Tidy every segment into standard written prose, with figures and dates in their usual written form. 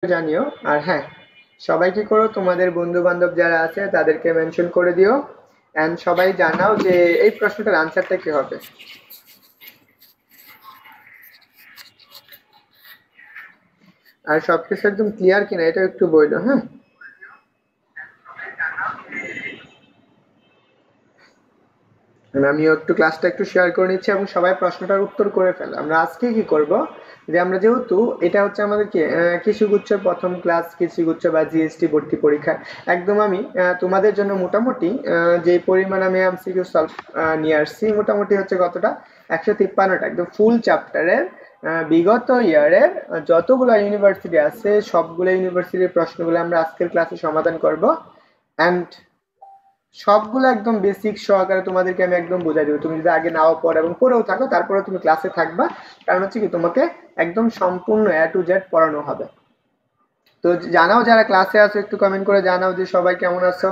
জানিও। আর হ্যাঁ, সবাই কি করো, তোমাদের বন্ধু বান্ধব যারা আছে তাদেরকে মেনশন করে দিও। এন্ড সবাই জানাও যে এই প্রশ্নটার আনসারটা কি হবে। আর সবকিছু একদম ক্লিয়ার কিনা এটা একটু বললো। হ্যাঁ, আমিও একটু ক্লাসটা একটু শেয়ার করে নিচ্ছি এবং সবাই প্রশ্নটার উত্তর করে ফেলো। আমরা আজকে কি করব, যে আমরা যেহেতু এটা হচ্ছে আমাদের কি কৃষিগুচ্ছের প্রথম ক্লাস, কৃষিগুচ্ছ বা জিএসটি ভর্তি পরীক্ষা, একদম আমি তোমাদের জন্য মোটামুটি যে পরিমাণ আমি এমসিকিউ সলভ নিয়ে আসছি মোটামুটি হচ্ছে কতটা, 153টা একদম ফুল চ্যাপ্টারের বিগত ইয়ারের যতগুলো ইউনিভার্সিটি আছে সবগুলো ইউনিভার্সিটির প্রশ্নগুলো আমরা আজকের ক্লাসে সমাধান করব। অ্যান্ড সবগুলো একদম বেসিক সহকারে তোমাদেরকে আমি একদম বুঝাই দেবো। তুমি যদি আগে নাও পড়ো এবং পড়েও থাকো তারপরেও তুমি ক্লাসে থাকবা, কারণ হচ্ছে কি তোমাকে একদম সম্পূর্ণ A to Z পড়ানো হবে। তো জানাও যারা ক্লাসে আছো, একটু কমেন্ট করে জানাও যে সবাই কেমন আছো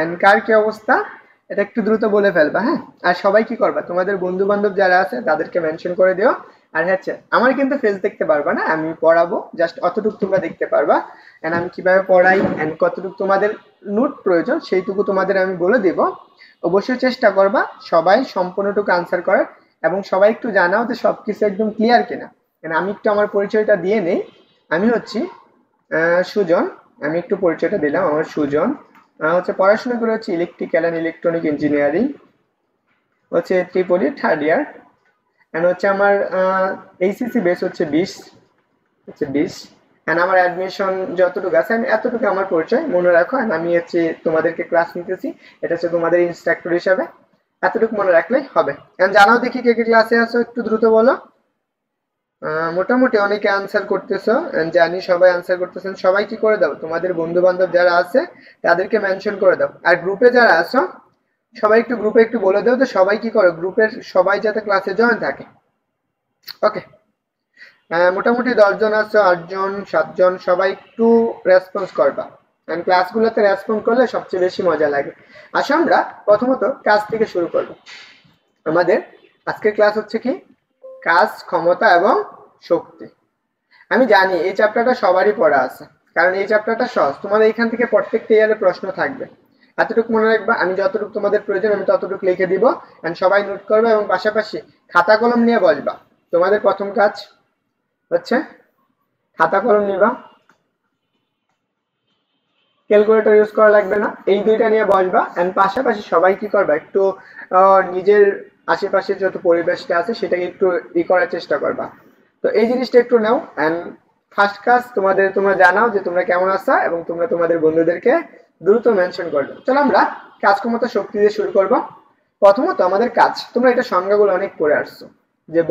এন্ড কার কি অবস্থা, এটা একটু দ্রুত বলে ফেলবা। হ্যাঁ, আর সবাই কি করবা, তোমাদের বন্ধু বান্ধব যারা আছে তাদেরকে মেনশন করে দিও। আর হচ্ছে আমার কিন্তু ফেস দেখতে পারবা না, আমি পড়াবো জাস্ট অতটুকু তোমরা দেখতে পারবা। এন্ড আমি কিভাবে পড়াই এন্ড কতটুকু তোমাদের নোট প্রয়োজন সেইটুকু তোমাদের আমি বলে দেব। অবশ্যই চেষ্টা করবা সবাই সম্পূর্ণটুকু আনসার করার, এবং সবাই একটু জানাও যে সবকিছু একদম ক্লিয়ার কিনা। আমি একটু আমার পরিচয়টা দিয়ে নেই। আমি হচ্ছি সুজন। আমি একটু পরিচয়টা দিলাম, আমার সুজন। হচ্ছে পড়াশোনা করে হচ্ছে ইলেকট্রিক্যাল অ্যান্ড ইলেকট্রনিক ইঞ্জিনিয়ারিং, হচ্ছে ত্রিপলি থার্ড ইয়ার। অ্যান্ড হচ্ছে আমার এইচএসসি বেস হচ্ছে 20 অ্যান্ড আমার অ্যাডমিশন যতটুকু আছে আমি এতটুকু আমার পরিচয় মনে রাখো। অ্যান্ড আমি হচ্ছে তোমাদেরকে ক্লাস নিতেছি, এটা হচ্ছে তোমাদের ইনস্ট্রাক্টর হিসাবে, এতটুকু মনে রাখলেই হবে। অ্যান্ড জানাও দেখি কে কে ক্লাসে আছো, একটু দ্রুত বলো। মোটামুটি অনেকে আনসার করতেছো, জানি সবাই আনসার করতেছেন। সবাই কি করে দাও, তোমাদের বন্ধু বান্ধব যারা আছে তাদেরকে মেনশন করে দাও। আর গ্রুপে যারা আছো সবাই একটু গ্রুপে একটু বলে দাও যে সবাই কি করে, গ্রুপের সবাই যাতে ক্লাসে জয়েন থাকে। ওকে, মোটামুটি 10 জন আছো, 8 জন 7 জন, সবাই একটু রেসপন্স করবা। কারণ ক্লাসগুলোতে রেসপন্স করলে সবচেয়ে বেশি মজা লাগে। আসো আমরা প্রথমত কাজ থেকে শুরু করবো। আমাদের আজকের ক্লাস হচ্ছে কি, কাজ, ক্ষমতা এবং শক্তি। আমি জানি এই চ্যাপ্টারটা সবারই পড়া আছে, কারণ এই চ্যাপ্টারটা সহজ। তোমাদের এখান থেকে প্রত্যেকটা ইয়ারে প্রশ্ন থাকবে, এতটুকু মনে রাখবা। আমি যতটুকু তোমাদের প্রয়োজন আমি ততটুকু লিখে দিব, এন্ড সবাই নোট করবে এবং পাশাপাশি খাতা কলম নিয়ে বসবা। তোমাদের প্রথম কাজ হচ্ছে খাতা কলম নিবা, ক্যালকুলেটর ইউজ করা লাগবে না, এই দুইটা নিয়ে বসবা। এন্ড পাশাপাশি সবাই কি করবা, একটু নিজের আশেপাশে যত পরিবেশটা আছে সেটাকে একটু করার চেষ্টা করবা। তো এই জিনিসটা একটু নাও। এন্ড ফার্স্ট কাজ তোমরা জানাও যে তোমরা কেমন আছো এবং তোমরা তোমাদের বন্ধুদেরকে দ্রুত মেনশন করবে। চলো আমরা কাজ, ক্ষমতা, শক্তি দিয়ে শুরু করব। প্রথমত আমাদের কাজ, তোমরা এটা সংজ্ঞাগুলো অনেক পড়ে আসছো, যে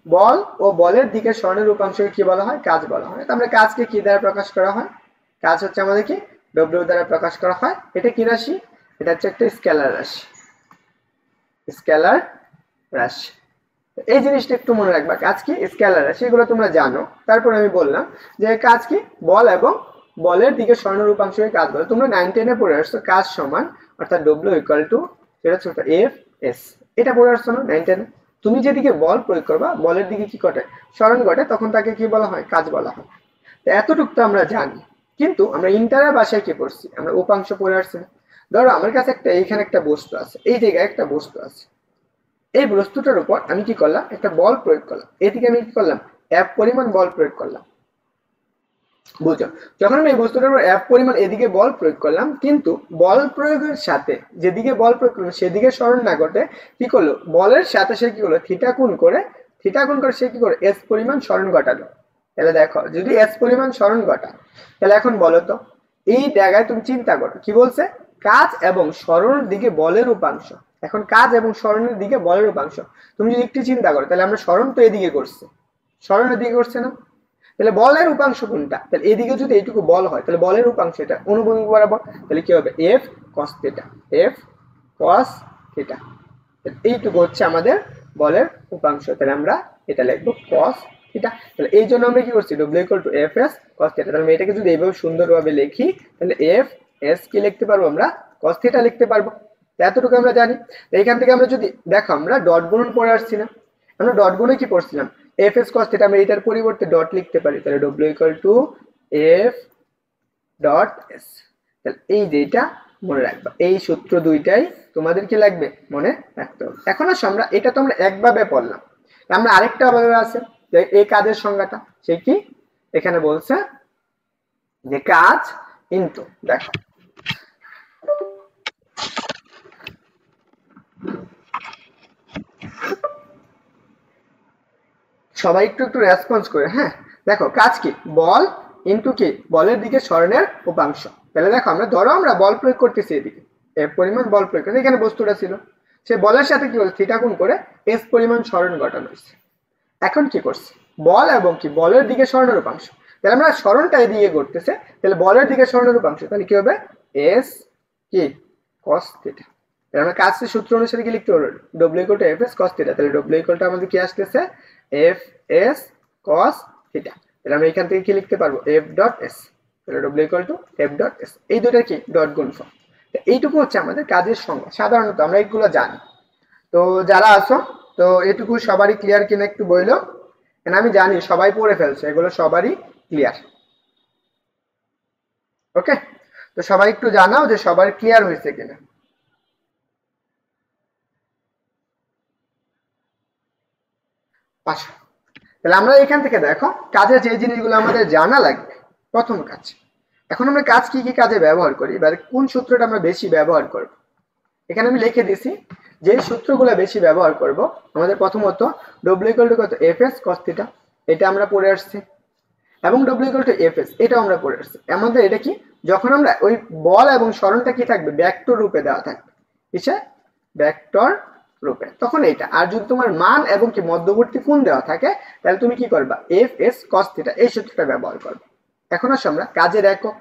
বল ও বলের দিকে স্বর্ণের রূপাংশকে কি বলা হয়, কাজ বলা হয়। তো আমরা কাজকে কি দ্বারা প্রকাশ করা হয়, কাজ হচ্ছে আমাদের কি ডব্লিউ দ্বারা প্রকাশ করা হয়। এটা কি রাশি, এটা হচ্ছে একটা স্কেলার রাশি, স্কেলার রাশি। এই জিনিসটা একটু মনে রাখবা, কাজ কি স্কেলার রাশি, এগুলো তোমরা জানো। তারপর আমি বললাম যে কাজ কি বল এবং বলের দিকে স্বর্ণ রূপাংশকে কাজ বলে। তোমরা 9-10-এ পড়ে আসছো কাজ সমান অর্থাৎ ডব্লিউ ইকুয়াল টু সেটা হচ্ছে এফ এস, এটা পড়ে আসছো না 9-10-এ। তুমি যেদিকে বল প্রয়োগ করবা বলের দিকে কি ঘটে, স্মরণ ঘটে, তখন তাকে কি বলা হয়, কাজ বলা হয়। তো এতটুকু তো আমরা জানি, কিন্তু আমরা ইন্টারের ভাষায় কি পড়ছি, আমরা উপাংশ পড়ে আসছি না। ধরো আমার কাছে এইখানে একটা বস্তু আছে, এই জায়গায় একটা বস্তু আছে, এই বস্তুটার উপর আমি কি করলাম, একটা বল প্রয়োগ করলাম। এদিকে আমি কি করলাম, এফ পরিমাণ বল প্রয়োগ করলাম। বুঝো, যখন আমি এই বস্তুটার উপর এফ পরিমাণ এদিকে বল প্রয়োগ করলাম, কিন্তু বল প্রয়োগের সাথে যেদিকে বল প্রয়োগ করলাম সেদিকে স্মরণ না ঘটে, কি করলো, বলের সাথে সে কি করলো, থিটা গুণ করে সে কি করে এস পরিমাণ স্মরণ ঘটালো। তাহলে দেখো, যদি এস পরিমাণ স্মরণ ঘটা, তাহলে এখন বলো তো এই জায়গায় তুমি চিন্তা করো কি বলছে, কাজ এবং স্মরণের দিকে বলের উপাংশ। এখন কাজ এবং স্মরণের দিকে বলের উপাংশ, তুমি যদি একটু চিন্তা করো, তাহলে আমরা স্মরণ তো এদিকে করছে, স্মরণের দিকে করছে না, তাহলে বলের উপাংশ কোনটা, তাহলে এদিকে যদি এইটুকু বল হয় তাহলে বলের উপাংশ এটা অনুভূমিক বরাবর, তাহলে কি হবে F cos theta, F cos theta. এইটুকু হচ্ছে আমাদের বলের উপাংশ, তাহলে আমরা এটা লিখবো কস থিটা। তাহলে এই জন্য আমরা কি করছি, W equal to F S cos theta. তাহলে এটাকে যদি এইভাবে সুন্দরভাবে লিখি, তাহলে এফ এস কি লিখতে পারবো, আমরা কস থিটা লিখতে পারবো। এতটুকু আমরা জানি। এইখান থেকে আমরা যদি দেখো, আমরা ডট গুণন পড়ে আসছি না, আমরা ডট গুণে কি পড়ছিলাম, এফ এস কস থিটা, আমরা এটার পরিবর্তে ডট লিখতে পারি। তাহলে W equal to F dot S. তাহলে এই যেটা মনে রাখবা, এই সূত্র দুইটাই তোমাদের কি লাগবে মনে রাখতে হবে। এখন আসো আমরা এটা তো আমরা একভাবে পড়লাম, আমরা আরেকটা ভাবে আছে যে এই কাজের সংজ্ঞাটা সে কি এখানে বলছে যে কাজ ইনটু, দেখো সবাই একটু একটু রেসপন্স করে, হ্যাঁ দেখো কাজ কি বল ইনটু কি বলের দিকে সরণের উপাংশ। তাহলে দেখো আমরা ধরো আমরা বল প্রয়োগ করতেছি, এদিকে এর পরিমাণ বল প্রয়োগ করতেছি, এখানে বস্তুটা ছিল, সে বলের সাথে কি বলছে থিটা গুণ করে এস পরিমাণ সরণ ঘটানো হয়েছে। এখন কি করছে বল এবং কি বলের দিকে সরণের উপাংশ, তাহলে আমরা সরণটা এদিকে করতেছে, তাহলে বলের দিকে সরণের উপাংশ তাহলে কি হবে এস কি cos থিটা। তাহলে আমরা কাজের সূত্র অনুসারে কি লিখতে পারবো w equal to F S cos theta. তাহলে w ইকুয়াল টু আমাদের কি আসতেছে এফ এস cos থিটা। তাহলে আমরা এখান থেকে কি লিখতে পারবো এফ ডট এস। তাহলে w equal to F dot S, এই দুটোর কি ডট গুণফল। এইটুকু হচ্ছে আমাদের কাজের সংজ্ঞা, সাধারণত আমরা এগুলো জানি। তো যারা আছো তো এটুকু সবারই ক্লিয়ার কিনা একটু বইলো, আমি জানি সবাই পড়ে ফেলছে, এগুলো সবারই ক্লিয়ার। ওকে, তো সবাই একটু জানাও যে সবার ক্লিয়ার হয়েছে কিনা। পাঁচশো। তাহলে আমরা এখান থেকে দেখো কাজের যে জিনিসগুলো আমাদের জানা লাগবে, প্রথম কাজ, এখন আমরা কাজ কি কি কাজে ব্যবহার করি, এবার কোন সূত্রটা আমরা বেশি ব্যবহার করব। এখানে আমি লিখে দিছি যে সূত্রগুলো বেশি ব্যবহার করব। আমাদের প্রথমত w ইকুয়াল টু কত এফ এস cos থিটা, এটা আমরা পড়ে আসছি, এবং w equal to F S এটাও আমরা পড়ে আসছি। আমাদের এটা কি যখন আমরা ওই বল এবং সরণটা কি থাকবে ভেক্টর রূপে দেওয়া থাকবে, কিসে ভেক্টর রূপে, তখন এইটা। আর যদি তোমার মান এবং কি মধ্যবর্তী কোণ দেওয়া থাকে তাহলে তুমি কি করবা এফ এস cos থিটা এই সূত্রটা ব্যবহার করবে। এখন আসো আমরা কাজের একক,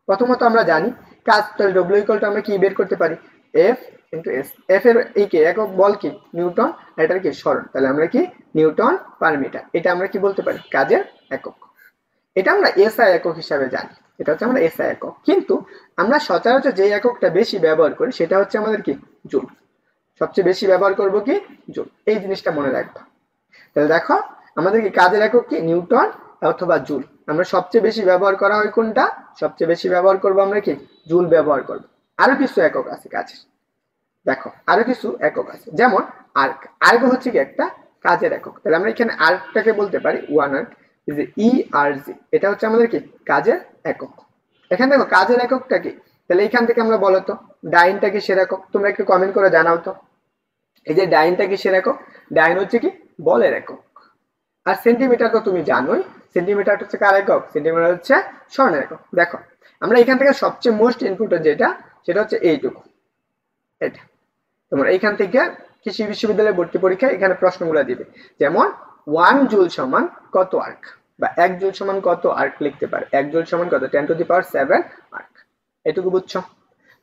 প্রথমত আমরা জানি কাজ, তাহলে w ইকুয়াল টু আমরা কি বের করতে পারি এফ ইনটু এস। এফ এর এই কি একক বল কি নিউটন, আর এটার কি সরণ, তাহলে আমরা কি নিউটন পার মিটার, এটা আমরা কি বলতে পারি কাজের একক। এটা আমরা এসআই একক হিসাবে জানি, এটা হচ্ছে আমরা এসআই একক। কিন্তু আমরা সচরাচর যে এককটা বেশি ব্যবহার করি সেটা হচ্ছে আমাদের কি জুল, সবচেয়ে বেশি ব্যবহার করব কি জুল, এই জিনিসটা মনে রাখবা। তাহলে দেখো আমাদের কি কাজের একক কি নিউটন অথবা জুল, আমরা সবচেয়ে বেশি ব্যবহার করা হয় কোনটা, সবচেয়ে বেশি ব্যবহার করব আমরা কি জুল ব্যবহার করব। আরো কিছু একক আছে কাজের, দেখো আরো কিছু একক আছে, যেমন আর্ক, আর্ক হচ্ছে কি একটা কাজের একক। তাহলে আমরা এখানে আর্কটাকে বলতে পারি 1 আর্ক ইজ ERG, এটা হচ্ছে আমাদের কি কাজের একক। এখানে দেখো কাজের এককটা কি, তাহলে এইখান থেকে আমরা বলো তো ডাইনটা কিসের একক, তোমরা একটু কমেন্ট করে জানাও তো। এই যে ডাইনটা কিসের একক, ডাইন হচ্ছে কি বলের একক। আর সেন্টিমিটার তো তুমি জানোই, সেন্টিমিটার হচ্ছে কার একক, সেন্টিমিটার হচ্ছে সরণের একক। দেখো আমরা এখান থেকে সবচেয়ে মোস্ট ইম্পর্টেন্ট যেটা সেটা হচ্ছে এইটুকু, এটা তোমরা এইখান থেকে কৃষি বিশ্ববিদ্যালয়ে ভর্তি পরীক্ষায় এখানে প্রশ্নগুলো দিবে, যেমন 1 জুল সমান কত আর্ক, বা 1 জুল সমান কত আর্ক লিখতে পারে, 1 জুল সমান কত 10⁻7 আর্ক, এটুকু বুঝছো।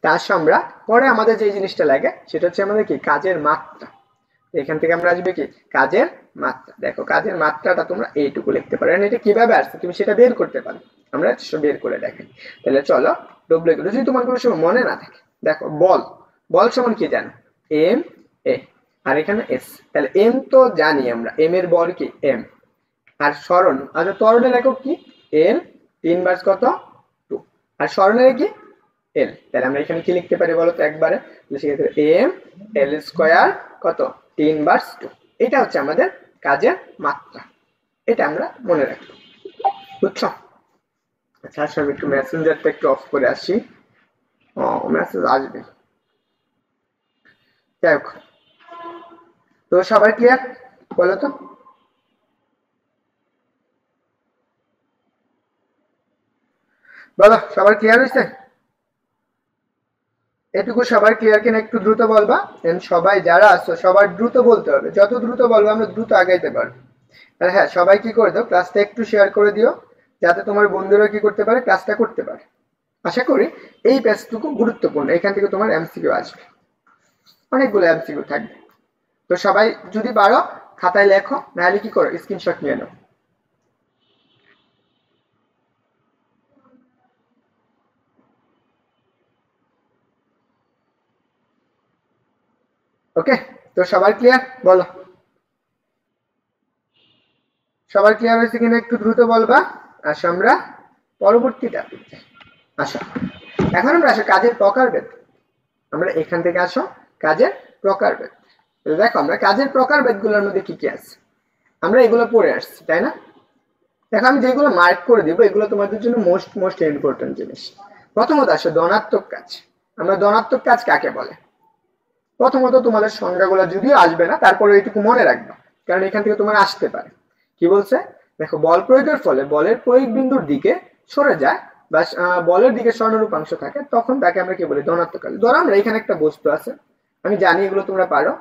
তার আমরা পরে আমাদের যে জিনিসটা লাগে সেটা হচ্ছে আমাদের কি কাজের মাত্রা, এখান থেকে আমরা আসবে কি কাজের মাত্রা। দেখো কাজের মাত্রাটা তোমরা এইটুকু লিখতে পারো, এটা কিভাবে আসছে তুমি সেটা বের করতে পারো, আমরা বের করে দেখাই। তাহলে চলো ডব্লিউ যদি তোমার কোনো সময় মনে না থাকে, দেখো বল, বল সমান কি জানো এম এ, আর এখানে এস, তাহলে এম তো জানি আমরা, এম এর বল কি এম, আর সরণ, আচ্ছা ত্বরণের একক কি এল, 3 বার কত 2, আর সরণের কি এল। তাহলে আমরা এখানে কি লিখতে পারি বলো তো একবারে, সেক্ষেত্রে এম এল স্কয়ার কত 3 বার 2, এটা হচ্ছে আমাদের কাজের মাত্রা, এটা আমরা মনে রাখবো, বুঝছো। আচ্ছা আসলে আমি একটু মেসেঞ্জারটা একটু অফ করে আসি, ও মেসেজ আসবে, যাই হোক। তো সবাই ক্লিয়ার বলো তো, বলো সবার ক্লিয়ার হয়েছে, এটুকু সবার ক্লিয়ার কিনা একটু দ্রুত বলবা, সবাই যারা আছো সবার দ্রুত বলতে হবে, যত দ্রুত বলবো আমরা দ্রুত আগাইতে পারবো। আর হ্যাঁ সবাই কি করে দাও ক্লাসটা একটু শেয়ার করে দিও, যাতে তোমার বন্ধুরা কি করতে পারে ক্লাসটা করতে পারে। আশা করি এই ব্যাচটুকু গুরুত্বপূর্ণ, এখান থেকে তোমার এমসিকিউ আসবে, অনেকগুলো এমসিকিউ থাকবে। তো সবাই যদি পারো খাতায় লেখো, নাহলে কি করো স্ক্রিনশট নিয়ে নাও। ওকে, তো সবার ক্লিয়ার বলো, সবার ক্লিয়ার হয়েছে কিনা একটু দ্রুত বলবা। আসো আমরা পরবর্তীটা আসো, এখন আমরা আসো কাজের প্রকারভেদ। আমরা এখান থেকে আসো কাজের প্রকারভেদ। দেখো আমরা কাজের প্রকারভেদগুলোর মধ্যে কি কি আছে আমরা এগুলো পড়ে আসছি, তাই না? দেখো আমি যেগুলো মার্ক করে দিব এগুলো তোমাদের জন্য মোস্ট ইম্পর্টেন্ট জিনিস। প্রথমত আসো ধনাত্মক কাজ। আমরা ধনাত্মক কাজ কাকে বলে? প্রথমত তোমাদের সংজ্ঞাগুলো যদিও আসবে না, তারপরে এইটুকু মনে রাখবা, কারণ এখান থেকে তোমার আসতে পারে। কি বলছে দেখো, বল প্রয়োগের ফলে বলের প্রয়োগ বিন্দুর দিকে সরে যায় বা বলের দিকে সরানোর উপাংশ থাকে, তখন তাকে আমরা কি বলি? ধনাত্মক কাজ। ধরো আমরা এখানে একটা বস্তু আছে, আমি জানি এগুলো তোমরা পারো,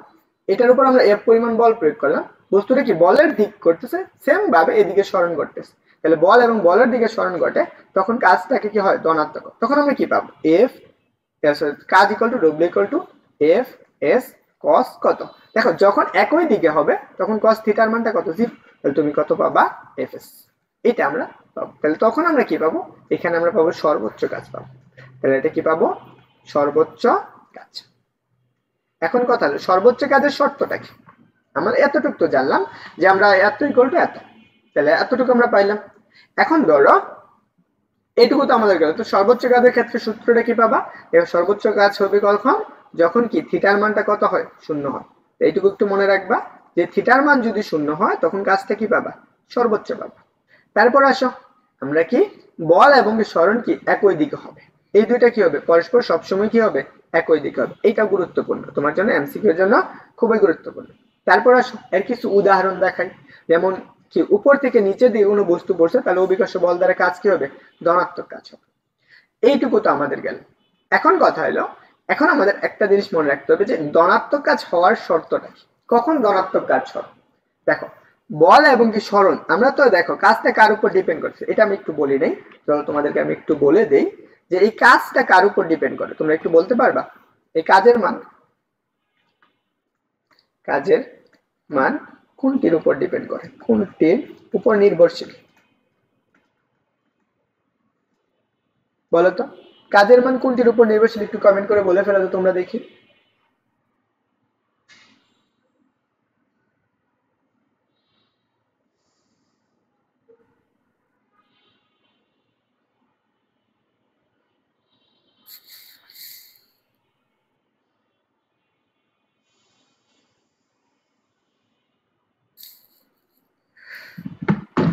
এটার উপর আমরা এফ পরিমাণ বল প্রয়োগ করলাম, বস্তুটা কি বলের দিক করতেছে, সেম ভাবে এদিকে সরণ করতেছে, তাহলে বল এবং বলের দিকে সরণ ঘটে, তখন কাজটাকে কি হয়? ধনাত্মক। তখন আমরা কি পাবো? এফ কাজ equal to W equal to F S কস কত। দেখো যখন একই দিকে হবে তখন কস থিটার মানটা কত? 0। তাহলে তুমি কত পাবা? F S. এটা আমরা পাবো। তাহলে তখন আমরা কি পাবো? এখানে আমরা পাবো সর্বোচ্চ কাজ পাবো। তাহলে এটা কি পাবো? সর্বোচ্চ কাজ। এখন কথা হলো সর্বোচ্চ কাজের শর্তটা কি? আমরা এতটুকু তো জানলাম যে আমরা এত ইকুয়াল টু এত, তাহলে এতটুকু আমরা পাইলাম। এখন ধরো এইটুকু তো আমাদের গেল, তো সর্বোচ্চ কাজের ক্ষেত্রে সূত্রটা কি পাবা? এবার সর্বোচ্চ কাজ হবে কখন? যখন কি থিটার মানটা কত হয়? 0 হয়। এইটুকু একটু মনে রাখবা যে থিটার মান যদি 0 হয় তখন কাজটা কি পাবা? সর্বোচ্চ পাবা। তারপর আসো আমরা কি বল এবং সরণ কি একই দিকে হবে, এই দুইটা কি হবে? পরস্পর সবসময় কি হবে? একই দিকে হবে। এটা গুরুত্বপূর্ণ তোমার জন্য, এমসিকিউ এর জন্য খুবই গুরুত্বপূর্ণ। তারপর আসো এর কিছু উদাহরণ দেখাই। যেমন কি উপর থেকে নিচে দিয়ে কোনো বস্তু পড়ছে, তাহলে অভিকর্ষ বল দ্বারা কাজ কি হবে? ধনাত্মক কাজ হবে। এইটুকু তো আমাদের গেল। এখন কথা হলো, এখন আমাদের একটা জিনিস মনে রাখতে হবে যে ধনাত্মক কাজ হওয়ার শর্তটা কি? কখন ধনাত্মক কাজ হয়? দেখো বল এবং কি সরণ, আমরা তো দেখো কাজটা কার উপর ডিপেন্ড করছে এটা আমি একটু বলি নাই, চলো তোমাদেরকে আমি একটু বলে দেই যে এই কাজটা কার উপর ডিপেন্ড করে। তোমরা একটু বলতে পারবা এই কাজের মান, কাজের মান কোনটির উপর ডিপেন্ড করে? কোনটির উপর নির্ভরশীল? বলো তো কাজের মান কোনটির উপর নির্ভরশীল? একটু কমেন্ট করে বলে ফেলো তো তোমরা দেখি।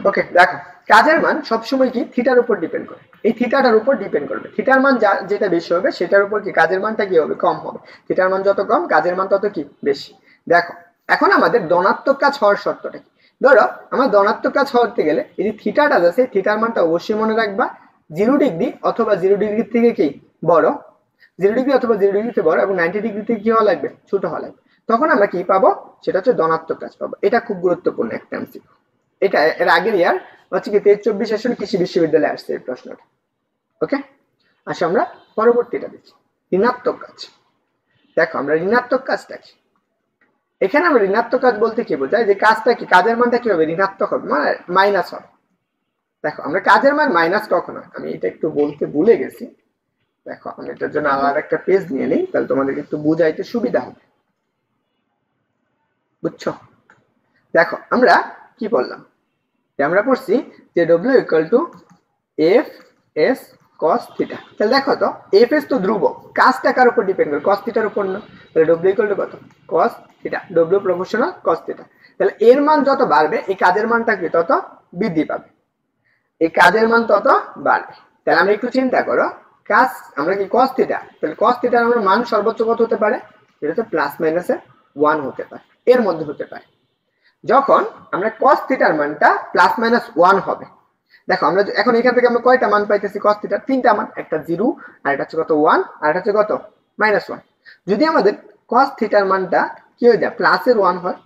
ওকে দেখো কাজের মান সবসময় কি থিটার উপর ডিপেন্ড করে, এই থিটাটার উপর ডিপেন্ড করবে। থিটার মান যেটা বেশি হবে সেটার উপর কি কাজের মানটা কি হবে? কম হবে। থিটার মান যত কম কাজের মান তত কি বেশি। দেখো এখন আমাদের ধনাত্মক কাজ হওয়ার শর্তটা কি? ধরো আমার ধনাত্মক কাজ হতে গেলে এই যে থিটাটা আছে থিটার মানটা অবশ্যই মনে রাখবা 0 ডিগ্রি অথবা 0 ডিগ্রি থেকে কি বড়, 0 ডিগ্রি অথবা 0 ডিগ্রি থেকে বড় এবং 90 ডিগ্রি থেকে কি হওয়া লাগবে? ছোট হওয়া লাগবে। তখন আমরা কি পাবো? সেটা হচ্ছে ধনাত্মক কাজ পাবো। এটা খুব গুরুত্বপূর্ণ একটা এমসিকিউ। এটা এর আগের ইয়ার হচ্ছে কি 23-24 সেশনে কৃষি বিশ্ববিদ্যালয়ে আসছে এই প্রশ্নটা। ওকে আসো আমরা পরবর্তীটা দেখি, ঋণাত্মক কাজ। দেখো আমরা ঋণাত্মক কাজটা কি? এখানে আমরা ঋণাত্মক কাজ বলতে কি বোঝায়? যে কাজটা কি কাজের মানটা কি হবে? ঋণাত্মক হবে, মানে মাইনাস হবে। দেখো আমরা কাজের মান মাইনাস কখন হয়? আমি এটা একটু বলতে ভুলে গেছি। দেখো আমি এটার জন্য আলাদা একটা পেজ নিয়ে নিই, তাহলে তোমাদের একটু বুঝাইতে সুবিধা হবে। বুঝছো? দেখো আমরা কি বললাম? আমরা পড়ছি যে W equal to F S cos theta. তাহলে দেখো তো এফ এস তো ধ্রুবক, কাজটা কার উপর ডিপেন্ড করে? কস থিটার উপর না। তাহলে ডব্লিউ ইকুয়াল টু কত? Cos theta. W proportional cos theta. তাহলে এর মান যত বাড়বে এই কাজের মানটা কি তত বৃদ্ধি পাবে, এই কাজের মান তত বাড়বে। তাহলে আমরা একটু চিন্তা করো, কাজ আমরা কি কস থিটা, তাহলে কস থিটার আমার মান সর্বোচ্চ কত হতে পারে? এটা তো প্লাস মাইনাসে 1 হতে পারে, এর মধ্যে হতে পারে। যখন আমরা cos থিটার মানটা প্লাস মাইনাস 1 হবে, দেখো আমরা এখন এখান থেকে আমরা কয়টা মান পাইতেছি cos থিটার? তিনটা মান, একটা 0 আর এটা হচ্ছে কত 1 আর এটা হচ্ছে কত -1। যদি আমাদের cos থিটার মানটা কি হয়ে যায় প্লাসের 1 হয়,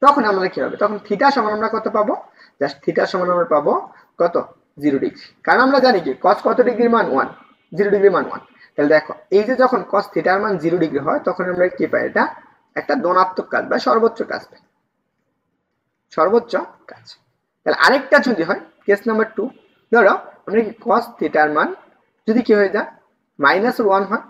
তখন আমরা কি হবে? তখন থিটা সমান আমরা কত পাবো? জাস্ট থিটা সমান আমরা পাবো কত? 0 ডিগ্রি। কারণ আমরা জানি কি cos কত ডিগ্রির মান 1, 0 ডিগ্রির মান 1। তাহলে দেখো এই যে যখন cos থিটার মান 0 ডিগ্রি হয় তখন আমরা কি পাই? এটা একটা ধনাত্মক কাজ বা সর্বোচ্চ কাজ পাই, সর্বোচ্চ কাজ। তাহলে আরেকটা যদি হয় কেস নাম্বার 2, ধরো আমরা কি cos থিটার মান যদি কি হয়ে যায় -1 হয়,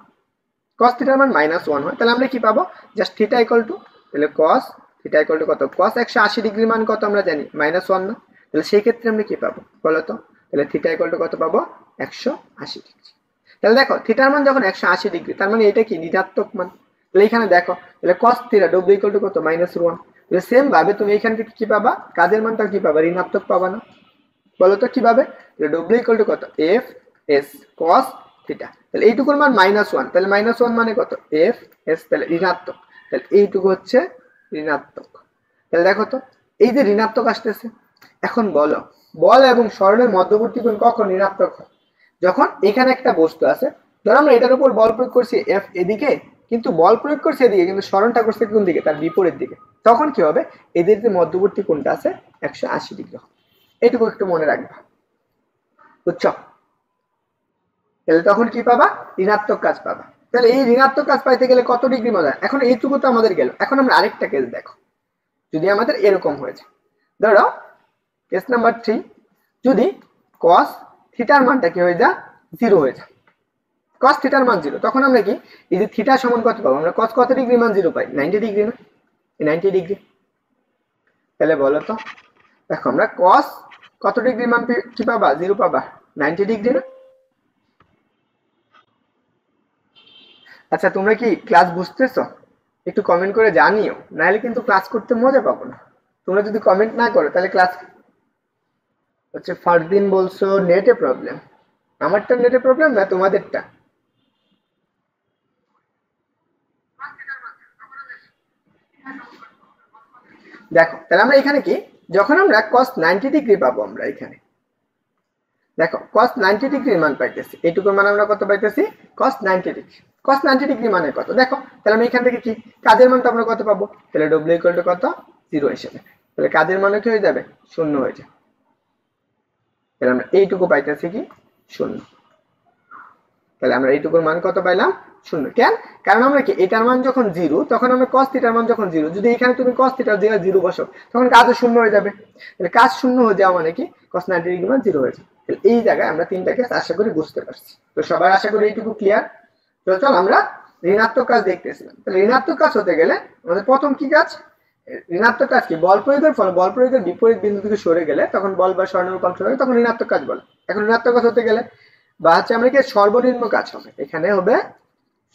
cos থিটার মান -1 হয়, তাহলে আমরা কি পাবো? জাস্ট থিটা ইকুয়াল টু, তাহলে cos থিটা ইকুয়াল টু কত? cos 180 ডিগ্রির মান কত আমরা জানি? -1 না। তাহলে সেই ক্ষেত্রে আমরা কি পাবো বলো তো? তাহলে থিটা ইকুয়াল টু কত পাবো 180 ডিগ্রি। তাহলে দেখো থিটার মান যখন 180 ডিগ্রি তার মানে এটা কি ঋণাত্মক মান। তাহলে এখানে দেখো তাহলে cos theta w equal to কত -1। তাহলে সেম ভাবে তুমি এখান থেকে কি পাবা কাজের মানটা কি পাবা ঋণাত্মক পাবা না বলো তো কিভাবে। তাহলে w ইকুয়াল টু কত f s cos থিটা। তাহলে এইটুকুর মান -1 তাহলে -1 মানে কত f s তাহলে ঋণাত্মক। তাহলে এইটুকু হচ্ছে ঋণাত্মক। তাহলে দেখো তো এই যে ঋণাত্মক আসতেছে এখন বলো বল এবং সরণের মধ্যবর্তী কোণ কখন ঋণাত্মক হয় যখন এখানে একটা বস্তু আছে ধরো আমরা এটার উপর বল প্রয়োগ করছি f এদিকে কিন্তু বল প্রয়োগ করছি এদিকে কিন্তু সরণটা করছে কোন দিকে তার বিপরীত দিকে তখন কি হবে এদের যে মধ্যবর্তী কোণটা আছে 180 ডিগ্রি হবে। এইটুকু একটু মনে রাখবা বুঝছো। তাহলে তখন কি পাবা ঋণাত্মক কাজ পাবা। তাহলে এই ঋণাত্মক কাজ পাইতে গেলে কত ডিগ্রি মজা এখন এইটুকু তো আমাদের গেল। এখন আমরা আরেকটা কেস দেখো যদি আমাদের এরকম হয়েছে ধরো কেস নাম্বার 3 যদি cos থিটার মানটা কি হয়ে যায় 0 হয়ে যায় cos থিটার মান 0 তখন আমরা কি এই যে থিটা সমান কত পাবো আমরা cos কত ডিগ্রি মান 0 পাই 90 ডিগ্রি না 90 ডিগ্রি। তাহলে বলো তো দেখো আমরা cos কত ডিগ্রি মান কি পাবা 0 পাবা 90 ডিগ্রি না। আচ্ছা তোমরা কি ক্লাস বুঝতেছো একটু কমেন্ট করে জানিও নাহলে কিন্তু ক্লাস করতে মজা পাবো না। তোমরা যদি কমেন্ট না করো তাহলে ক্লাস হচ্ছে ফারদিন বলছো নেটে প্রবলেম আমারটা নেটে প্রবলেম না তোমাদেরটা। দেখো তাহলে আমরা এখানে কি যখন আমরা cos 90 ডিগ্রি পাবো আমরা এখানে দেখো cos 90 ডিগ্রির মান পাইতেছি এইটুকুর মান আমরা কত পাইতেছি cos 90 ডিগ্রি cos 90 ডিগ্রি মানে কত দেখো তাহলে আমি এখান থেকে কি কাজের মানটা আমরা কত পাবো তাহলে w ইকুয়াল টু কত 0 হিসেবে তাহলে কাজের মান কি হয়ে যাবে 0 হয়ে যাবে। তাহলে আমরা এইটুকু পাইতেছি কি 0 তাহলে আমরা এইটুকুর মান কত পাইলাম 0 কেন কারণ আমরা কি এটার মান যখন 0 তখন আমরা cos থিটার মান যখন 0 যদি এখানে তুমি cos থিটার জায়গায় 0 বসাও তখন কাজও 0 হয়ে যাবে। তাহলে কাজ 0 হয়ে যাওয়া মানে কি cos 90 ডিগ্রি মান 0 হয়ে যাবে। তাহলে এই জায়গায় আমরা তিনটা কেস আশা করি বুঝতে পারছি। তো সবার আশা করি এইটুকু ক্লিয়ার। তো চল আমরা ঋণাত্মক কাজ দেখতেছিলাম। তাহলে ঋণাত্মক কাজ হতে গেলে আমাদের প্রথম কি কাজ ঋণাত্মক কাজ কি বল প্রয়োগের ফলে বল প্রয়োগের বিপরীত বিন্দু থেকে সরে গেলে তখন বল বা সরণের রূপান্তর হয় তখন ঋণাত্মক কাজ বলে। এখন ঋণাত্মক কাজ হতে গেলে বা হচ্ছে আমরা কি সর্বনিম্ন কাজ হবে এখানে হবে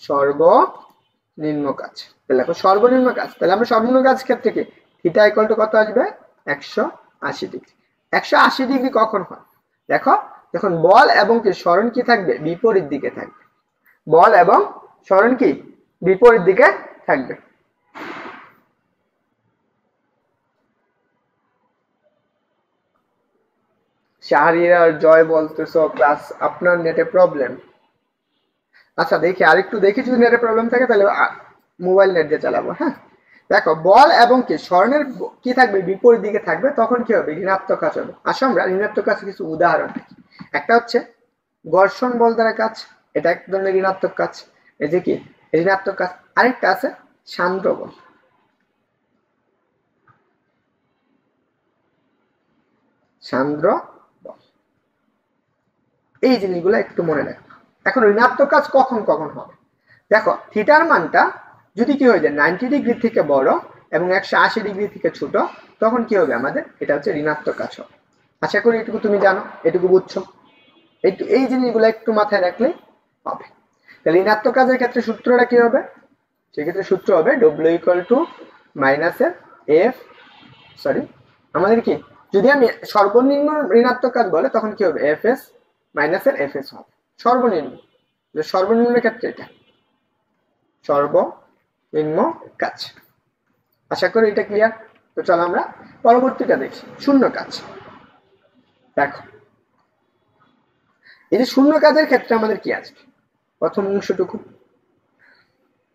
সর্বনিম্ন কাজ। তাহলে দেখো সর্বনিম্ন কাজ তাহলে আমরা সর্বনিম্ন কাজ ক্ষেত্রে কি থিটা ইকুয়াল টু কত আসবে 180 ডিগ্রি। 180 ডিগ্রি কখন হয় দেখো যখন বল এবং কি সরণ কি থাকবে বিপরীত দিকে থাকবে বল এবং সরণ কি বিপরীত দিকে থাকবে। শাহরিয়ার আর জয় বলতেছো ক্লাস আপনার নেটে প্রবলেম। আচ্ছা দেখি আরেকটু দেখি যদি নেটে প্রবলেম থাকে তাহলে মোবাইল নেট দিয়ে চালাবো। হ্যাঁ দেখো বল এবং কি সরণের কি থাকবে বিপরীত দিকে থাকবে তখন কি হবে ঋণাত্মক কাজ হবে। আসো আমরা ঋণাত্মক কাজ কিছু উদাহরণ দেখি। একটা হচ্ছে ঘর্ষণ বল দ্বারা কাজ এটা এক ধরনের ঋণাত্মক কাজ এই যে কি ঋণাত্মক কাজ। আরেকটা আছে সান্দ্র বল সান্দ্র বল এই জিনিসগুলো একটু মনে রাখো। এখন ঋণাত্মক কাজ কখন কখন হবে দেখো থিটার মানটা যদি কি হয়ে যায় 90 ডিগ্রি থেকে বড় এবং 180 ডিগ্রি থেকে ছোট তখন কি হবে আমাদের এটা হচ্ছে ঋণাত্মক কাজ হবে। আশা করি এটুকু তুমি জানো এটুকু বুঝছো একটু এই জিনিসগুলো একটু মাথায় রাখলে হবে। তাহলে ঋণাত্মক কাজের ক্ষেত্রে সূত্রটা কি হবে সেক্ষেত্রে সূত্র হবে w ইকুয়াল টু মাইনাসের f সরি আমাদের কি যদি আমি সর্বনিম্ন ঋণাত্মক কাজ বলে তখন কি হবে fs মাইনাসের fs হবে সর্বনিম্ন সর্বনিম্নের ক্ষেত্রে এটা সর্বনিম্ন কাজ। আশা করি এটা ক্লিয়ার। তো চলো আমরা পরবর্তীটা দেখি শূন্য কাজ। দেখো এই যে শূন্য কাজের ক্ষেত্রে আমাদের কি আসবে প্রথম অংশটুকু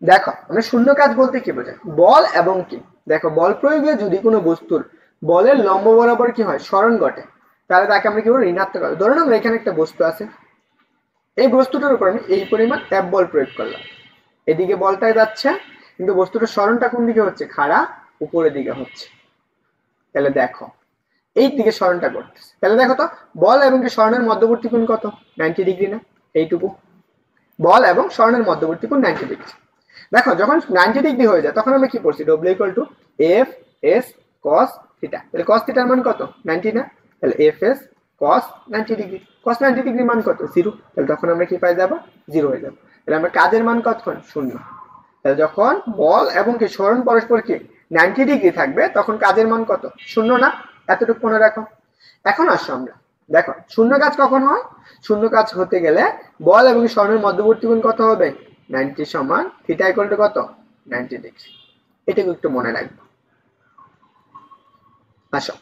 দেখো আমরা শূন্য কাজ বলতে কি বোঝায় বল এবং কি দেখো বল প্রয়োগে যদি কোনো বস্তুর বলের লম্ব বরাবর কি হয় সরণ ঘটে তাহলে তাকে আমরা কি বলবো ঋণাত্মক কাজ। ধরুন আমরা এখানে একটা বস্তু আছে এই বস্তুটার উপর আমি এই পরিমাণ F বল প্রয়োগ করলাম এদিকে বলটাই যাচ্ছে কিন্তু বস্তুটার সরণটা কোন দিকে হচ্ছে খাড়া উপরের দিকে হচ্ছে। তাহলে দেখো এই দিকে সরণটা করতেছে তাহলে দেখো তো বল এবং সরণের মধ্যবর্তী কোণ কত 90 ডিগ্রি না এইটুকু বল এবং সরণের মধ্যবর্তী কোণ 90 ডিগ্রি। দেখো যখন 90 ডিগ্রি হয়ে যায় তখন আমরা কি পড়ছি w equal to f s cos theta. তাহলে cos থিটার মান কত 90 না তাহলে f s cos 90 degree. cos 90 degree মান কত? 0। তাহলে তখন আমরা কি পাই যাব? 0 হয়ে যাব। তাহলে আমরা কাজের মান কতক্ষণ? 0। তাহলে যখন বল এবং কি সরণ পরস্পর কি 90 ডিগ্রি থাকবে তখন কাজের মান কত? 0 না? এতটুকু মনে রাখো। এখন আসো আমরা দেখো শূন্য কাজ কখন হয়? শূন্য কাজ হতে গেলে বল এবং সরণের মধ্যবর্তী কোণ কত হবে? 90 সমান থিটা ইকুয়াল টু কত? 90 ডিগ্রি। এটাকে একটু মনে রাখবো। আসো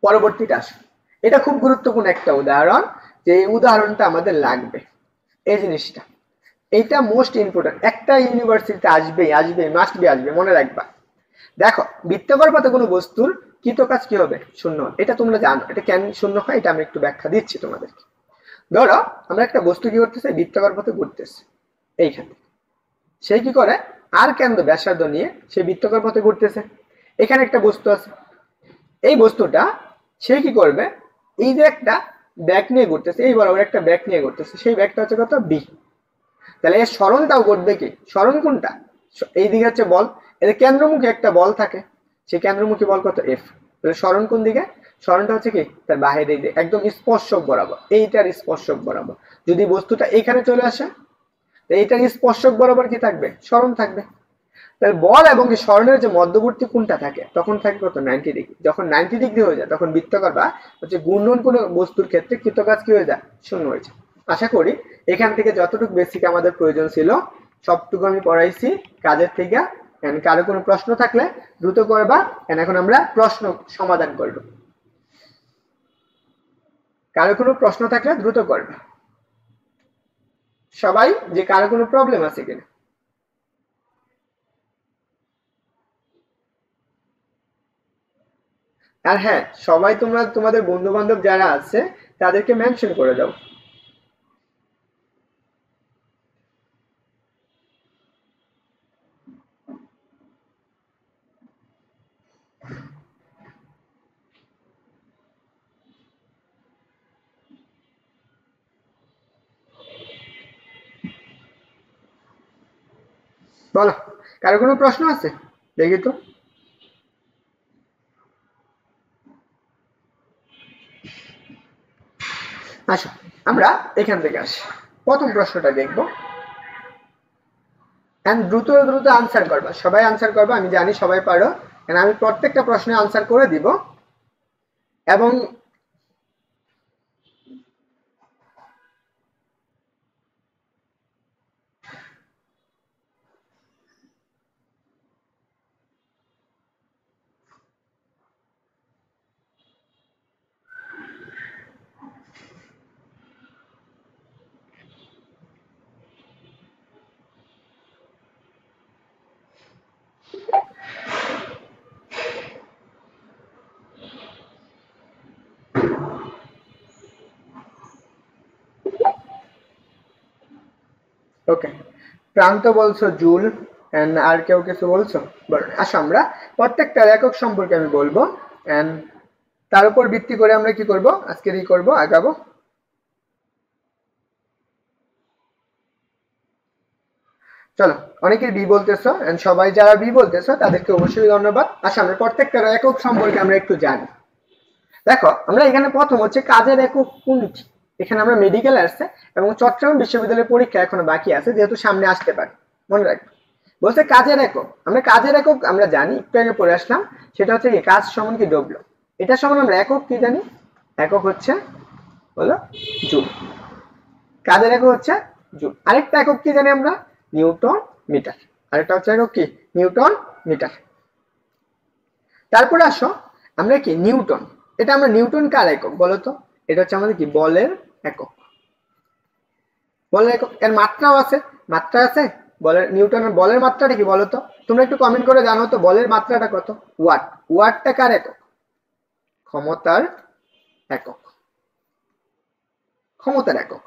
পরবর্তীটা আসো, এটা খুব গুরুত্বপূর্ণ একটা উদাহরণ, যে এই উদাহরণটা আমাদের লাগবে। এই জিনিসটা এটা মোস্ট ইম্পর্টেন্ট, একটা ইউনিভার্সিটিতে আসবে মাস্ট বি আসবে, মনে রাখবা। দেখো বৃত্তাকার পথে কোনো বস্তুর কৃত কাজ কি হবে? শূন্য। এটা তোমরা জানো, এটা কেন শূন্য হয় এটা আমি একটু ব্যাখ্যা দিচ্ছি তোমাদেরকে। ধরো আমরা একটা বস্তু কি করতেছে? বৃত্তাকার পথে ঘুরতেছে এইখানে। সে কি করে? আর কেন্দ্র ব্যাসার্ধ নিয়ে সে বৃত্তাকার পথে ঘুরতেছে। এখানে একটা বস্তু আছে, এই বস্তুটা সে কি করবে? এই যে একটা ব্যাক নিয়ে ঘুরতেছে, এই বরাবর একটা ব্যাক নিয়ে ঘুরতেছে, সেই ব্যাকটা হচ্ছে কত? বি। তাহলে এর সরণটাও ঘটবে কি? সরণ কোনটা? এই দিকে হচ্ছে বল, এর কেন্দ্রমুখী একটা বল থাকে, সেই কেন্দ্রমুখী বল কত? এফ। তাহলে সরণ কোন দিকে? সরণটা হচ্ছে কি? তার বাহিরে দিকে, একদম স্পর্শক বরাবর, এইটার স্পর্শক বরাবর। যদি বস্তুটা এখানে চলে আসে, এইটার স্পর্শক বরাবর কি থাকবে? সরণ থাকবে। তাহলে বল এবং সরণের যে মধ্যবর্তী কোণটা থাকে তখন থাকে কত? 90 ডিগ্রি। যখন 90 ডিগ্রি হয়ে যায় তখন বৃত্তাকার বা হচ্ছে ঘূর্ণন কোনো বস্তুর ক্ষেত্রে কৃতকাজ কি হয়ে যায়? শূন্য হয়ে যায়। আশা করি এখান থেকে যতটুকু বেসিক আমাদের প্রয়োজন ছিল সবটুকু আমি পড়াইছি কাজের থেকে। কারো কোনো প্রশ্ন থাকলে দ্রুত করবা। এখন আমরা প্রশ্ন সমাধান করব। কারো কোনো প্রশ্ন থাকলে দ্রুত করবা সবাই, যে কারো কোনো প্রবলেম আছে কিনা। আর হ্যাঁ, সবাই তোমরা তোমাদের বন্ধু বান্ধব যারা আছে তাদেরকে মেনশন করে দাও। বলো কারো কোনো প্রশ্ন আছে? দেখি তো। আসো আমরা এখান থেকে আসি, প্রথম প্রশ্নটা দেখবো। দ্রুত দ্রুত আনসার করবা, সবাই আনসার করবা, আমি জানি সবাই পারো। আমি প্রত্যেকটা প্রশ্নে আনসার করে দিব। এবং ওকে, প্রান্ত বলছো জুল, আর কেউ কিছু বলছো? আসো আমরা প্রত্যেকটা একক সম্পর্কে আমি বলবো, এন্ড তার উপর ভিত্তি করে আমরা কি করব? আজকের করব, আগাবো। চলো, অনেকেই বি বলতেছো, এন্ড সবাই যারা বি বলতেছো তাদেরকে অবশ্যই ধন্যবাদ। আসো আমরা প্রত্যেকটা একক সম্পর্কে আমরা একটু জানি। দেখো আমরা এখানে প্রথম হচ্ছে কাজের একক কোনটি। এখানে আমরা মেডিকেল আসছে এবং চট্টগ্রাম বিশ্ববিদ্যালয়ের পরীক্ষা এখনো বাকি আছে, যেহেতু সামনে আসতে পারে, মনে রাখবে। বলছে কাজের একক, আমরা কাজের একক আমরা জানি, একটু আগে পড়ে আসলাম, সেটা হচ্ছে কি কাজ সমান কি ডব্লিউ। এটা সমান আমরা একক কি জানি? একক হচ্ছে হলো জুল। কাজের একক হচ্ছে জুল। আরেকটা একক কি জানি আমরা? Newton metre. আরেকটা হচ্ছে একক কি? Newton metre. তারপরে আসো আমরা কি নিউটন, এটা আমরা নিউটন কার একক বলতো? এটা হচ্ছে আমাদের কি বলের একক। বলের একক, এর মাত্রাও আছে, মাত্রা আছে বলের। নিউটনের বলের মাত্রাটা কি বলতো? তোমরা একটু কমেন্ট করে জানো তো বলের মাত্রাটা কত? ওয়াট। ওয়াটটা কার একক? ক্ষমতার একক। ক্ষমতার একক।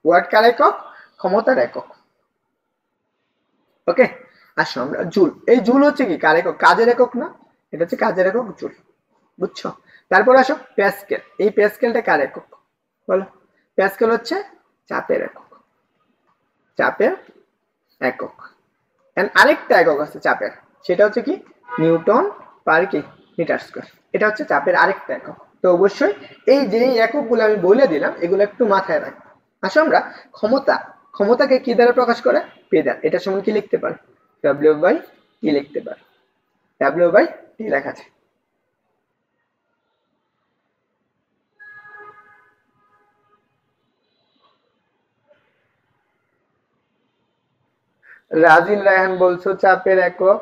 ওয়াট কার একক? ক্ষমতার একক। ওকে, আসো আমরা জুল। এই জুল হচ্ছে কি কার একক? কাজের একক না? এটা হচ্ছে কাজের একক জুল, বুঝছো? তারপর আসো প্যাসকেল। এই প্যাসকেলটা কার একক বলো? প্যাসকেল হচ্ছে চাপের একক। চাপের একক। আরেকটা একক আছে চাপের, সেটা হচ্ছে কি নিউটন পার কি মিটার স্কয়ার। এটা হচ্ছে চাপের আরেকটা একক। তো অবশ্যই এই যে এককগুলো আমি বলে দিলাম এগুলো একটু মাথায় রাখবো। আসো আমরা ক্ষমতাকে কি দ্বারা প্রকাশ করে? পি দ্বারা। এটা সমান কি লিখতে পারি? ডব্লিউ বাই টি লিখতে পারি। ডব্লিউ বাই টি লেখা আছে। রাজিন রায়হান বলছো চাপের একক।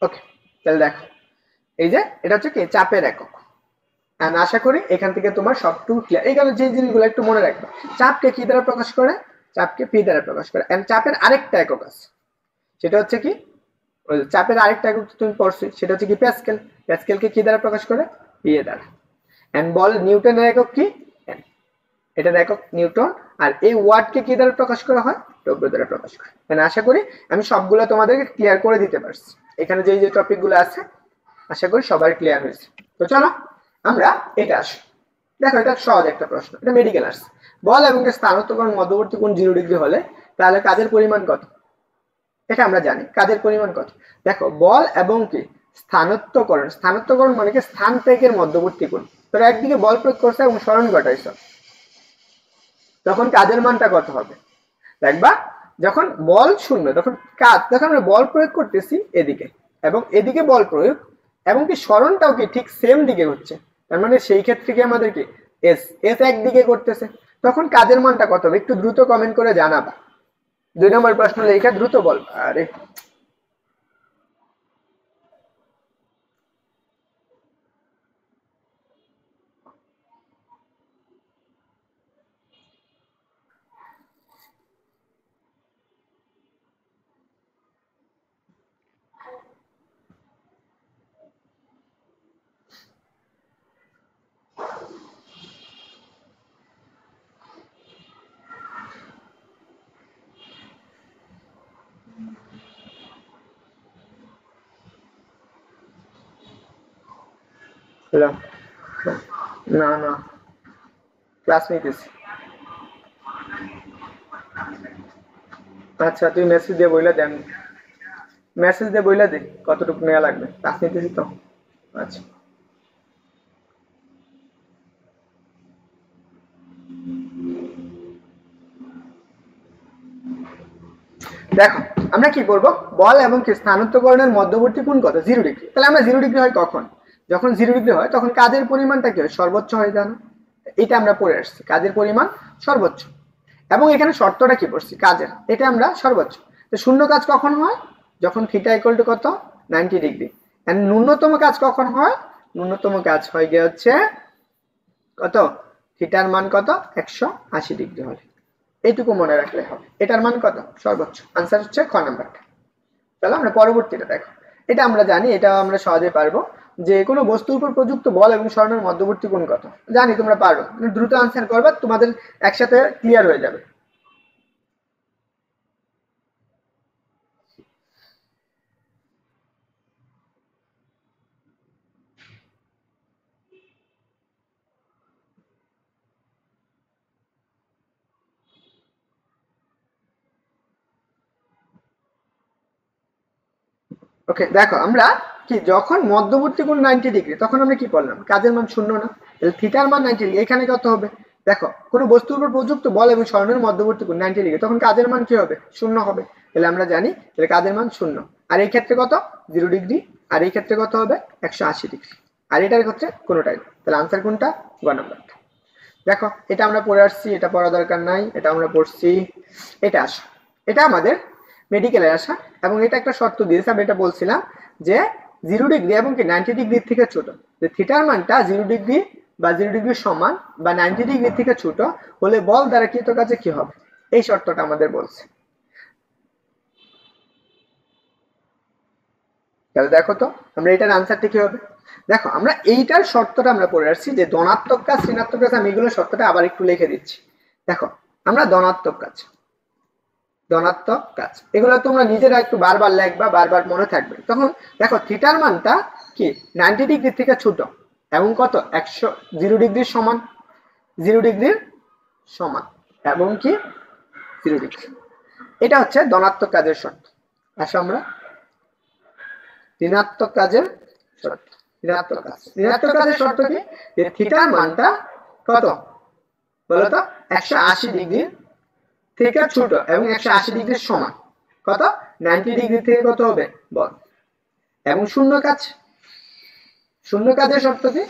ওকে, তাহলে দেখো এই যে এটা হচ্ছে কি চাপের একক। আশা করি এখান থেকে তোমার সবটুকু ক্লিয়ার। এইখানে যে জিনিসগুলো একটু মনে রাখবে, চাপকে কি দ্বারা প্রকাশ করে? চাপকে পি দ্বারা প্রকাশ করে। এন্ড চাপের আরেকটা একক আছে, সেটা হচ্ছে কি চাপের আরেকটা একক তুমি পড়ছো, সেটা হচ্ছে কি প্যাসকেল। প্যাসকেলকে কি দ্বারা প্রকাশ করে? পি এ দ্বারা। এন্ড বল নিউটনের একক কি? এটার একক নিউটন। আর এই ওয়াটকে কি দ্বারা প্রকাশ করা হয়? ডব্লিউ দ্বারা প্রকাশ করা। মানে আশা করি আমি সবগুলো তোমাদেরকে ক্লিয়ার করে দিতে পারছি। এখানে যে টপিকগুলো আছে আশা করি সবার ক্লিয়ার হয়েছে। তো চলো আমরা এটা আসি। দেখো এটা সহজ একটা প্রশ্ন, এটা মেডিকেল আর্টস। বল এবং স্থানান্তরকরণ মধ্যবর্তী কোণ 0 ডিগ্রি হলে তাহলে কাজের পরিমাণ কত? এটা আমরা জানি কাজের পরিমাণ কত। দেখো বল এবং কি স্থানান্তরকরণ মানে কি স্থান ত্যাগের মধ্যবর্তী কোণ। তোরা একদিকে বল প্রয়োগ করছে এবং সরণ ঘটাইছ, তখন কাজের মানটা কত হবে? দেখবা যখন বল শূন্য তখন কাজ, যখন আমরা বল প্রয়োগ করতেছি এদিকে এবং এদিকে বল প্রয়োগ এবং কি সরণটাও কি ঠিক সেম দিকে হচ্ছে, তার মানে সেই ক্ষেত্রে কি আমাদের কি এস একদিকে করতেছে, তখন কাজের মানটা কত হবে? একটু দ্রুত কমেন্ট করে জানাবা। 2 নম্বর প্রশ্ন লেখা দ্রুত বল। আরে না না ক্লাস নিতেছি। আচ্ছা তুই মেসেজ দিয়ে বইলা দেন, মেসেজ দিয়ে বইলা দে কতটুকু নেওয়া লাগবে, ক্লাস নিতেছি তো। আচ্ছা দেখো আমরা কি করব, বল এবং স্থানান্তরকরণের মধ্যবর্তী কোণ কত? 0 ডিগ্রি। তাহলে আমরা 0 ডিগ্রি হয় কখন? যখন 0 ডিগ্রি হয় তখন কাজের পরিমাণটা কি হয়? সর্বোচ্চ হয়, জানো? এটা আমরা পড়ে আসছি, কাজের পরিমাণ সর্বোচ্চ। এবং এখানে শর্তটা কি পড়ছি? কাজের, এটা আমরা সর্বোচ্চ। তো শূন্য কাজ কখন হয়? যখন থিটা ইকুয়াল টু কত? 90 ডিগ্রি। এন্ড ন্যূনতম কাজ কখন হয়? ন্যূনতম কাজ হয় গিয়ে হচ্ছে কত? থিটার মান কত? 180 ডিগ্রি হলে। এইটুকু মনে রাখলে হবে। এটার মান কত? সর্বোচ্চ। আনসার হচ্ছে খ নাম্বারটা। তাহলে আমরা পরবর্তীটা দেখো, এটা আমরা জানি, এটা আমরা সহজে পারবো যে কোনো বস্তুর উপর প্রযুক্ত বল এবং সরণের মধ্যবর্তী কোণ কত? জানি তোমরা পারো, দ্রুত আনসার করবা, তোমাদের একসাথে ক্লিয়ার হয়ে যাবে। ওকে দেখো আমরা কি যখন মধ্যবর্তী কোণ 90 ডিগ্রি তখন আমরা কি বললাম? কাজের মান শূন্য না? তাহলে থিটার মান 90 ডিগ্রি, এখানে কত হবে? দেখো কোনো বস্তুর উপর প্রযুক্ত বল এবং সরণের মধ্যবর্তী কোণ 90 ডিগ্রি, তখন কাজের মান কি হবে? শূন্য হবে। তাহলে আমরা জানি তাহলে কাজের মান শূন্য। আর এই ক্ষেত্রে কত? 0 ডিগ্রি। আর এই ক্ষেত্রে কত হবে? 180 ডিগ্রি। আর এটার ক্ষেত্রে কোনোটাই না। তাহলে আনসার কোনটা? গ নাম্বারটা। দেখো এটা আমরা পড়ে আসছি, এটা পড়া দরকার নাই, এটা আমরা পড়ছি। এটা আসো, এটা আমাদের মেডিকেলে আসা এবং এটা একটা শর্ত দিয়েছে, আমি এটা বলছিলাম যে 0 ডিগ্রি এবং কি 90 ডিগ্রির থেকে ছোট, যে থিটার মানটা 0 ডিগ্রি বা 0 ডিগ্রি সমান বা 90 ডিগ্রি থেকে ছোট হলে বল দ্বারা কৃত কাজে কি হবে? এই শর্তটা আমাদের বলছে। তাহলে দেখো তো আমরা এটার আনসারটা কি হবে? দেখো আমরা এইটার শর্তটা আমরা পড়ে আসছি যে ধনাত্মক কাজ ঋণাত্মক কাজ, আমি এগুলো শর্তটা আবার একটু লিখে দিচ্ছি। দেখো আমরা ধনাত্মক কাজ এগুলো তোমরা নিজেরা একটু বারবার লিখবা, বারবার মনে থাকবে। তখন দেখো থিটার মানটা কি 90 ডিগ্রি থেকে ছোট এবং কত 0 ডিগ্রির সমান, 0 ডিগ্রির সমান এবং কি 0 ডিগ্রি। এটা হচ্ছে ধনাত্মক কাজের শর্ত। আসো আমরা ঋণাত্মক কাজের শর্ত। ঋণাত্মক আছে। ঋণাত্মক কাজের শর্ত কি, যে থিটার মানটা কত বলতো 180 ডিগ্রি থেকে ছোট এবং 180 ডিগ্রির সমান, কত 90 ডিগ্রি থেকে কত হবে বল। এবং শূন্য কাজের শর্ত কি,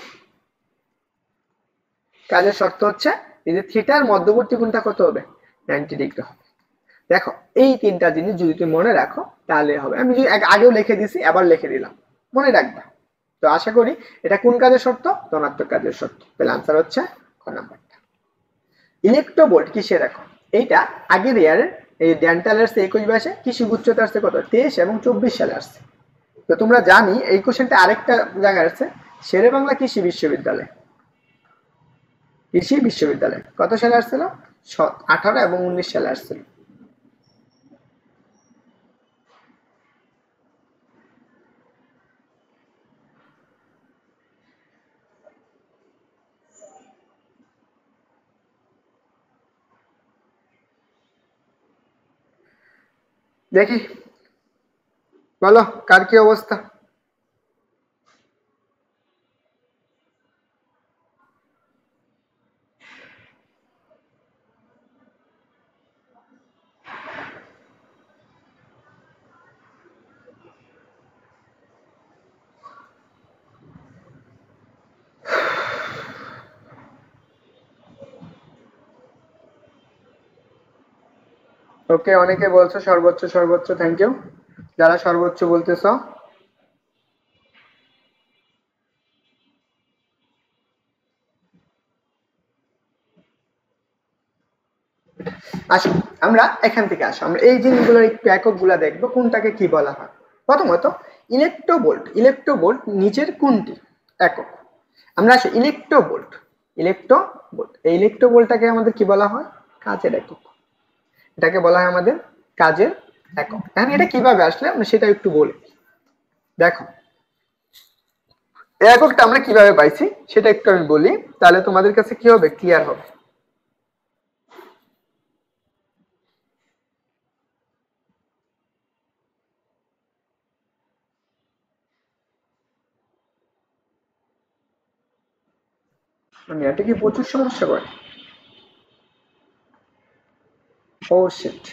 কাজের শর্ত হচ্ছে যে থিটার মধ্যবর্তী কোণটা কত হবে 90 ডিগ্রি হবে। দেখো এই তিনটা জিনিস যদি তুমি মনে রাখো তাহলে হবে। আমি যদি আগেও লিখে দিছি, আবার লিখে দিলাম, মনে রাখবা। তো আশা করি এটা কোন কাজের শর্ত, ধনাত্মক কাজের শর্ত। তাহলে आंसर হচ্ছে ক নাম্বারটা। ইলেকট্রোভোল্ট কিসে রাখো, এইটা আগের ইয়ারের এই ডেন্টালের 21-22 কৃষি গুচ্ছতে আসছে কত 23 এবং 24 সালে আসছে। তো তোমরা জানি এই কোশ্চেনটা আরেকটা জায়গায় আসছে, শেরে বাংলা কৃষি বিশ্ববিদ্যালয়, কত সালে আসছিল 18 এবং 19 সালে আসছিল। দেখি বলো কার কি অবস্থা। ওকে, অনেকে বলছো সর্বোচ্চ, থ্যাংক ইউ যারা সর্বোচ্চ বলতেছ। আসো আমরা এখান থেকে আসো, আমরা এই জিনিসগুলোর একটু এককগুলা দেখবো কোনটাকে কি বলা হয়। প্রথমত ইলেকট্রোভোল্ট নিচের কোনটি একক। আমরা আসি ইলেকট্রোভোল্ট, এই ইলেকট্রোভোল্টটাকে আমাদের কি বলা হয়, কাজের একক। এটাকে বলা হয় আমাদের কাজের একক। এখন এটা কিভাবে আসলে আমরা সেটা একটু বলি। দেখো এই এককটা আমরা কিভাবে পাইছি সেটা একটু আমি বলি, তাহলে তোমাদের কাছে কি হবে, ক্লিয়ার হবে। মানে এটা কি প্রচুর সমস্যা করে, ও শিট।